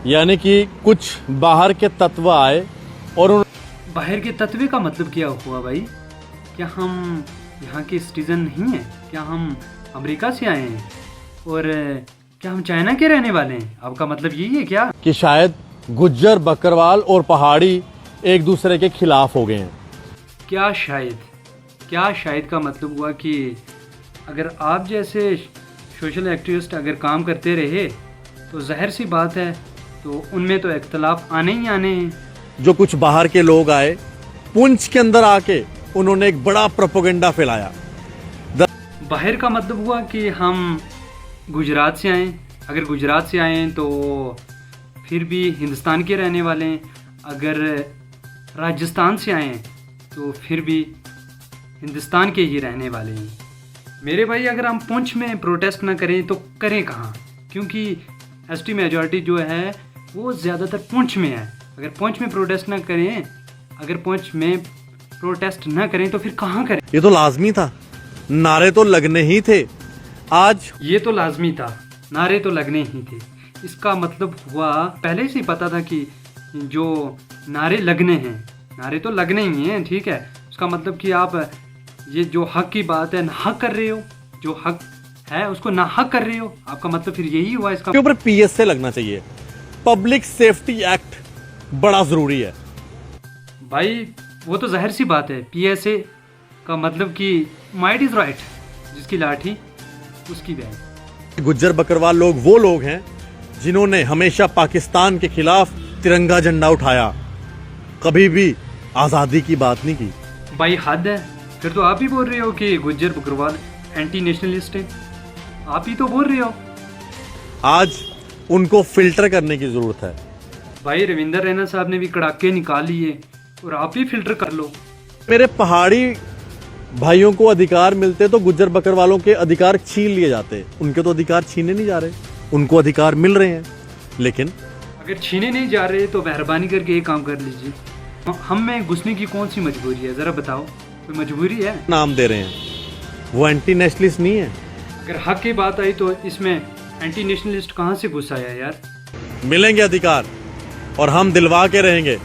यानी कि कुछ बाहर के तत्व आए और बाहर के तत्व का मतलब क्या हुआ भाई? क्या हम यहाँ के सिटीजन नहीं हैं? क्या हम अमेरिका से आए हैं? और क्या हम चाइना के रहने वाले हैं? आपका मतलब यही है क्या कि शायद गुज्जर, बकरवाल और पहाड़ी एक दूसरे के खिलाफ हो गए हैं? क्या शायद का मतलब हुआ कि अगर आप जैसे सोशल एक्टिविस्ट अगर काम करते रहे तो ज़ाहिर सी बात है तो उनमें तो इख्तलाफ आने ही आने हैं। जो कुछ बाहर के लोग आए, पुंछ के अंदर आके उन्होंने एक बड़ा प्रोपेगेंडा फैलाया। बाहर का मतलब हुआ कि हम गुजरात से आए। अगर गुजरात से आए तो फिर भी हिंदुस्तान के रहने वाले हैं। अगर राजस्थान से आए तो फिर भी हिंदुस्तान के ही रहने वाले हैं। मेरे भाई, अगर हम पुंछ में प्रोटेस्ट ना करें तो करें कहाँ? क्योंकि एसटी मेजॉरिटी जो है वो ज़्यादातर पुंछ में है। अगर पुंछ में प्रोटेस्ट ना करें तो फिर कहाँ करें? ये तो लाजमी था, नारे तो लगने ही थे। आज ये तो लाजमी था, नारे तो लगने ही थे। इसका मतलब हुआ पहले से ही पता था कि जो नारे लगने हैं, नारे तो लगने ही हैं, ठीक है। उसका मतलब कि आप ये जो हक की बात है नाहक कर रहे हो, जो हक है उसको नाहक कर रहे हो। आपका मतलब फिर यही हुआ। इसका के ऊपर पीएसए लगना चाहिए। पब्लिक सेफ्टी एक्ट बड़ा जरूरी है भाई। वो तो जाहिर सी बात है, पीएसए का मतलब कि माइट इज राइट, जिसकी लाठी उसकी बैग। गुज्जर बकरवाल लोग वो लोग हैं जिन्होंने हमेशा पाकिस्तान के खिलाफ तिरंगा झंडा उठाया, कभी भी आजादी की बात नहीं की। भाई हद है। फिर तो आप ही बोल रहे हो कि गुज्जर बकरवाल एंटी नेशनलिस्ट है। आप ही तो बोल रहे हो। आज उनको फिल्टर करने की जरूरत है। भाई रविंदर रैना साहब ने भी कड़ाके निकाल लिए और आप ही फिल्टर कर लो। मेरे पहाड़ी भाइयों को अधिकार मिलते तो गुज्जर बकरवालों के अधिकार छीन लिए जाते। उनके तो अधिकार छीने नहीं जा रहे, उनको अधिकार मिल रहे हैं। लेकिन अगर छीने नहीं जा रहे तो मेहरबानी करके एक काम कर लीजिए। हम में घुसने की कौन सी मजबूरी है, ज़रा बताओ। कोई मजबूरी है? नाम दे रहे हैं, वो एंटी नेशनलिस्ट नहीं है। अगर हक की बात आई तो इसमें एंटी नेशनलिस्ट कहाँ से घुस आया यार? मिलेंगे अधिकार और हम दिलवा के रहेंगे।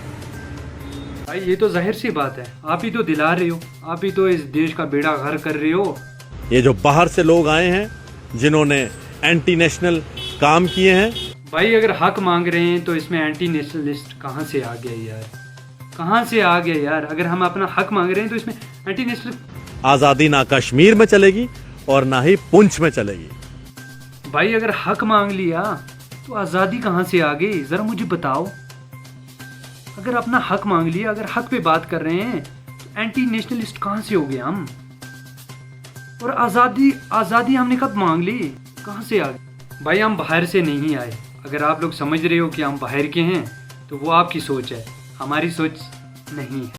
भाई ये तो जाहिर सी बात है, आप ही तो दिला रहे हो, आप ही तो इस देश का बेड़ा गर्क कर रहे हो। ये जो बाहर से लोग आए हैं जिन्होंने एंटी नेशनल काम किए हैं। भाई अगर हक मांग रहे हैं तो इसमें एंटी नेशनलिस्ट कहाँ से आ गया यार? कहाँ से आ गया यार? अगर हम अपना हक मांग रहे हैं तो इसमें एंटी नेशनल। आजादी ना कश्मीर में चलेगी और ना ही पुंछ में चलेगी। भाई अगर हक मांग लिया तो आज़ादी कहाँ से आ गई? ज़रा मुझे बताओ। अगर अपना हक मांग लिया, अगर हक पे बात कर रहे हैं तो एंटी नेशनलिस्ट कहाँ से हो गए हम? और आज़ादी हमने कब मांग ली? कहाँ से आ गई? भाई हम बाहर से नहीं आए। अगर आप लोग समझ रहे हो कि हम बाहर के हैं तो वो आपकी सोच है, हमारी सोच नहीं है।